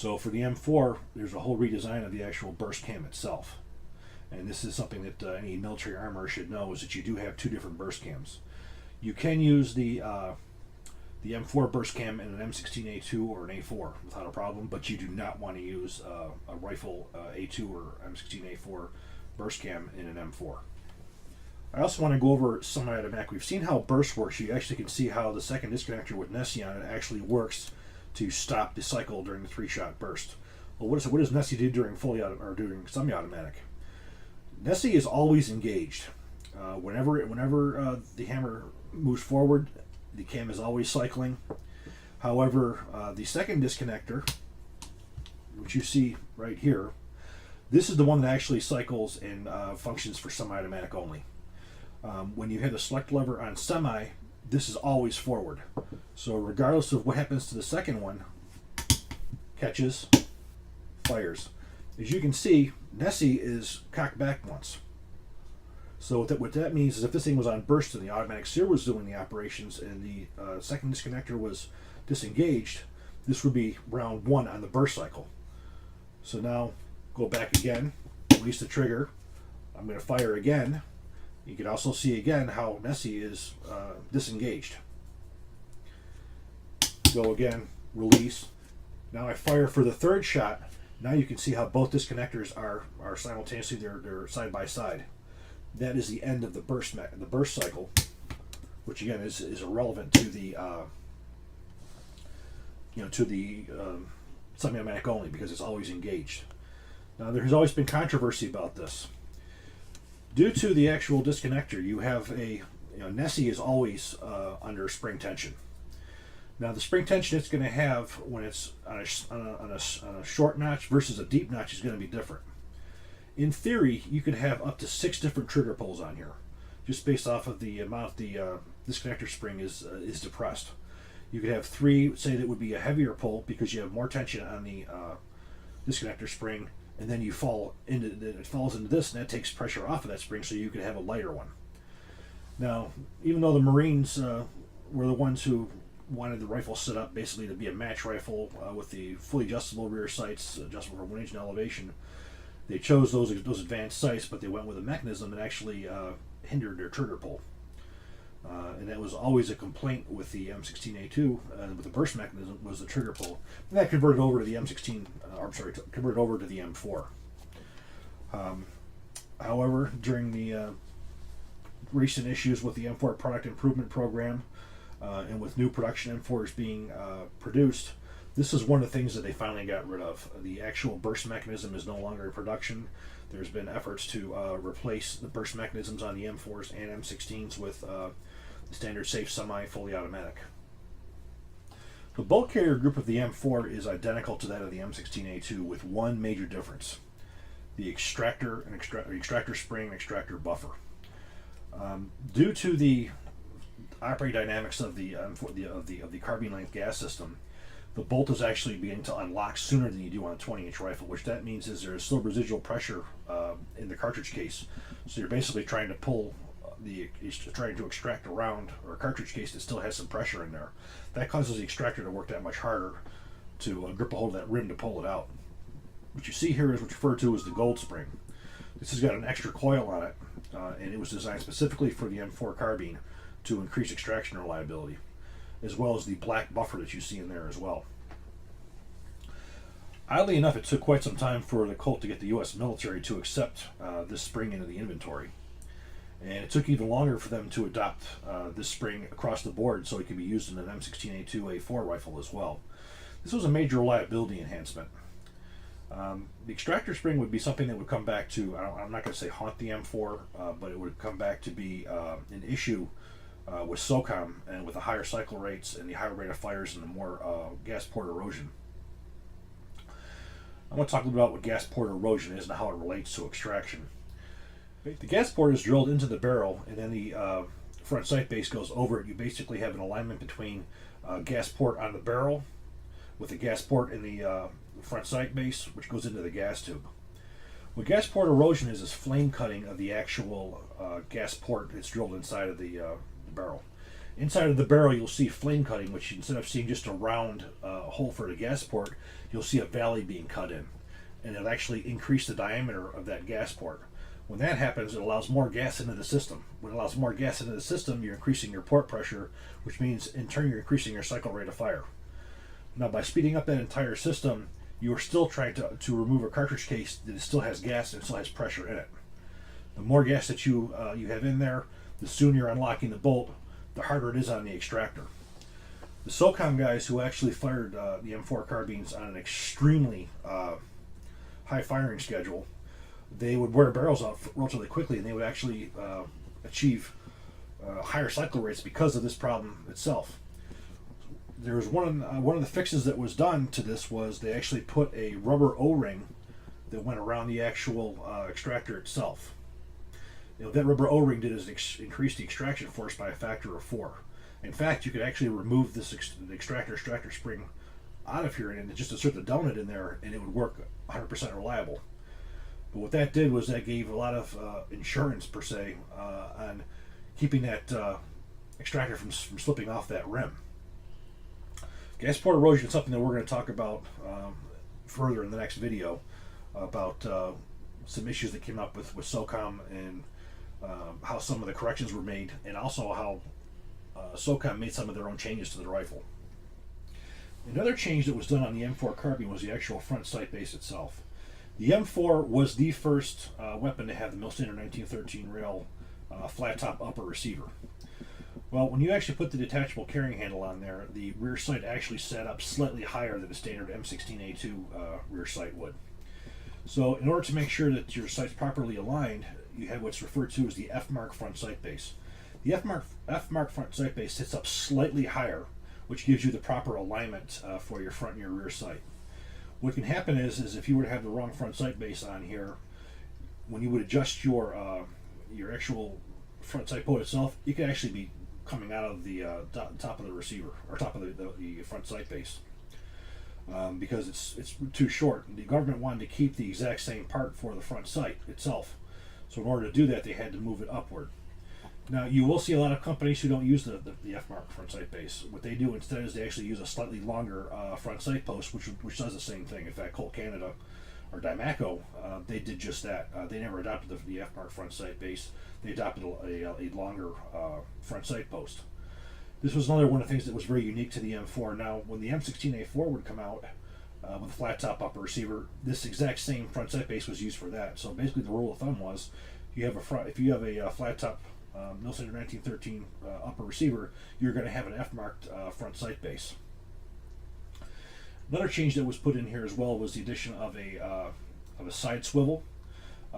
So for the M4, there's a whole redesign of the actual burst cam itself. And this is something that any military armor should know, is that you do have two different burst cams. You can use the M4 burst cam in an M16A2 or an A4 without a problem, but you do not want to use a rifle A2 or M16A4 burst cam in an M4. I also want to go over semi-automatic. We've seen how burst works. You actually can see how the second disconnector with Nessie on it actually works to stop the cycle during the 3-shot burst. Well, what does Nessie do during during semi-automatic? Nessie is always engaged. Whenever the hammer moves forward, the cam is always cycling. However, the second disconnector, which you see right here, this is the one that actually cycles and functions for semi-automatic only. When you hit the select lever on semi, this is always forward. So regardless of what happens to the second one, catches, fires. As you can see, Nessie is cocked back once. So what that means is if this thing was on burst and the automatic sear was doing the operations and the second disconnector was disengaged, this would be round 1 on the burst cycle. So now go back again, release the trigger. I'm going to fire again. You can also see again how Nessie is disengaged. Go again, release. Now I fire for the third shot. Now you can see how both disconnectors are simultaneously, they're side by side. That is the end of the burst cycle, which again is irrelevant to the semi-automatic only, because it's always engaged. Now there has always been controversy about this. Due to the actual disconnector, you have Nessie is always under spring tension. Now the spring tension it's going to have when it's on a short notch versus a deep notch is going to be different. In theory, you could have up to 6 different trigger pulls on here, just based off of the amount the disconnector spring is depressed. You could have 3, say that would be a heavier pull because you have more tension on the disconnector spring, and then it falls into this, and that takes pressure off of that spring, so you could have a lighter one. Now, even though the Marines were the ones who wanted the rifle set up basically to be a match rifle with the fully adjustable rear sights, adjustable for windage and elevation, they chose those advanced sights, but they went with a mechanism that actually hindered their trigger pull. And that was always a complaint with the M16A2 with the burst mechanism, was the trigger pull. And that converted over to the converted over to the M4. However, during the recent issues with the M4 product improvement program and with new production M4s being produced, this is one of the things that they finally got rid of. The actual burst mechanism is no longer in production. There's been efforts to replace the burst mechanisms on the M4s and M16s with the standard safe semi-fully automatic. The bolt carrier group of the M4 is identical to that of the M16A2 with one major difference: the extractor spring and extractor buffer. Due to the operating dynamics of the carbine length gas system, the bolt is actually beginning to unlock sooner than you do on a 20-inch rifle, which that means is there's still residual pressure in the cartridge case. So you're basically trying to extract a round or a cartridge case that still has some pressure in there. That causes the extractor to work that much harder to grip a hold of that rim to pull it out. What you see here is what's referred to as the gold spring. This has got an extra coil on it, and it was designed specifically for the M4 carbine to increase extraction reliability, as well as the black buffer that you see in there as well. Oddly enough, it took quite some time for the Colt to get the U.S. military to accept this spring into the inventory. And it took even longer for them to adopt this spring across the board so it could be used in an M16A2A4 rifle as well. This was a major reliability enhancement. The extractor spring would be something that would come back to, I'm not going to say haunt the M4, but it would come back to be an issue with SOCOM and with the higher cycle rates and the higher rate of fires and the more gas port erosion. I want to talk a little about what gas port erosion is and how it relates to extraction. The gas port is drilled into the barrel, and then the front sight base goes over it. You basically have an alignment between gas port on the barrel with the gas port in the front sight base, which goes into the gas tube. What gas port erosion is flame cutting of the actual gas port that's drilled inside of the barrel. Inside of the barrel, you'll see flame cutting, which instead of seeing just a round hole for the gas port, you'll see a valley being cut in. And it'll actually increase the diameter of that gas port. When that happens, it allows more gas into the system. When it allows more gas into the system, you're increasing your port pressure, which means in turn you're increasing your cycle rate of fire. Now, by speeding up that entire system, you are still trying to remove a cartridge case that still has gas and still has pressure in it. The more gas that you have in there, the sooner you're unlocking the bolt, the harder it is on the extractor. The SOCOM guys who actually fired the M4 carbines on an extremely high firing schedule, they would wear barrels out relatively quickly, and they would actually achieve higher cycle rates because of this problem itself. There was one of the fixes that was done to this was they actually put a rubber O-ring that went around the actual extractor itself. That rubber O-ring did is increase the extraction force by a factor of 4. In fact, you could actually remove this extractor spring out of here and just insert the donut in there, and it would work 100% reliable. But what that did was that gave a lot of insurance, per se, on keeping that extractor from slipping off that rim. Gas port erosion is something that we're going to talk about further in the next video about some issues that came up with SOCOM and how some of the corrections were made, and also how SOCOM made some of their own changes to the rifle. Another change that was done on the M4 carbine was the actual front sight base itself. The M4 was the first weapon to have the mill standard 1913 rail flat top upper receiver. Well, when you actually put the detachable carrying handle on there, the rear sight actually sat up slightly higher than a standard M16A2 rear sight would. So in order to make sure that your sight's properly aligned, you have what's referred to as the F-mark front sight base. The F-mark front sight base sits up slightly higher, which gives you the proper alignment for your front and your rear sight. What can happen is if you were to have the wrong front sight base on here, when you would adjust your actual front sight port itself, it could actually be coming out of the top of the receiver, or top of the front sight base, because it's too short. The government wanted to keep the exact same part for the front sight itself, so in order to do that, they had to move it upward. Now, you will see a lot of companies who don't use the F-mark front sight base. What they do instead is they actually use a slightly longer front sight post, which does the same thing. In fact, Colt Canada or Dymaco, they did just that. They never adopted the F-mark front sight base. They adopted a longer front sight post. This was another one of the things that was very unique to the M4. Now, when the M16A4 would come out with a flat top upper receiver, this exact same front sight base was used for that. So basically, the rule of thumb was, if you have a flat top mill standard 1913 upper receiver, you're going to have an F-marked front sight base. Another change that was put in here as well was the addition of a side swivel.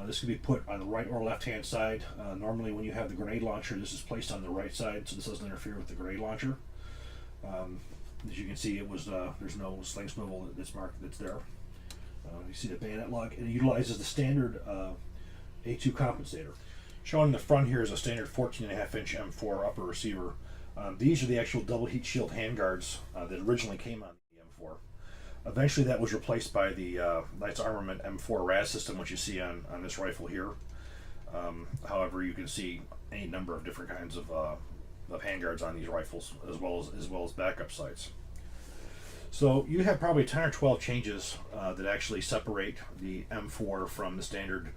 This can be put on the right or left hand side. Normally when you have the grenade launcher, this is placed on the right side, so this doesn't interfere with the grenade launcher. As you can see, there's no sling swivel that's marked that's there. You see the bayonet lug, and it utilizes the standard A2 compensator. Shown in the front here is a standard 14.5-inch M4 upper receiver. These are the actual double heat shield handguards that originally came on the M4. Eventually that was replaced by the Knights Armament M4 RAS system, which you see on this rifle here. However, you can see any number of different kinds of handguards on these rifles, as well as backup sights. So you have probably 10 or 12 changes that actually separate the M4 from the standard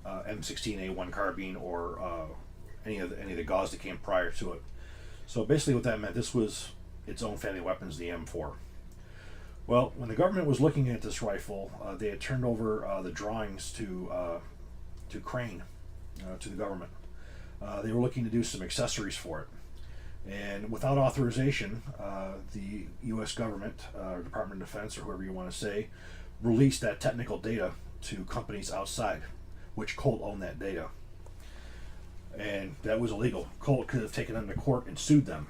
M16A1 carbine or any of the gauze that came prior to it. So basically what that meant, this was its own family of weapons, the M4. Well, when the government was looking at this rifle, they had turned over the drawings to Crane, to the government. They were looking to do some accessories for it. And without authorization, the U.S. government, or Department of Defense, or whoever you want to say, released that technical data to companies outside, which Colt owned that data. And that was illegal. Colt could have taken them to court and sued them.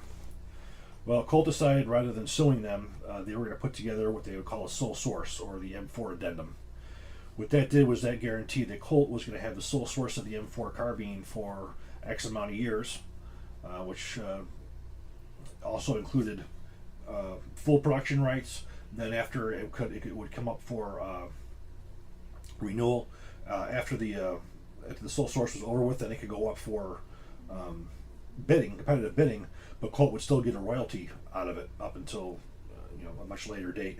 Well, Colt decided rather than suing them, they were going to put together what they would call a sole source, or the M4 addendum. What that did was that guaranteed that Colt was going to have the sole source of the M4 carbine for X amount of years, which also included full production rights. Then after it would come up for renewal, after the sole source was over with, then it could go up for bidding, competitive bidding, but Colt would still get a royalty out of it up until a much later date.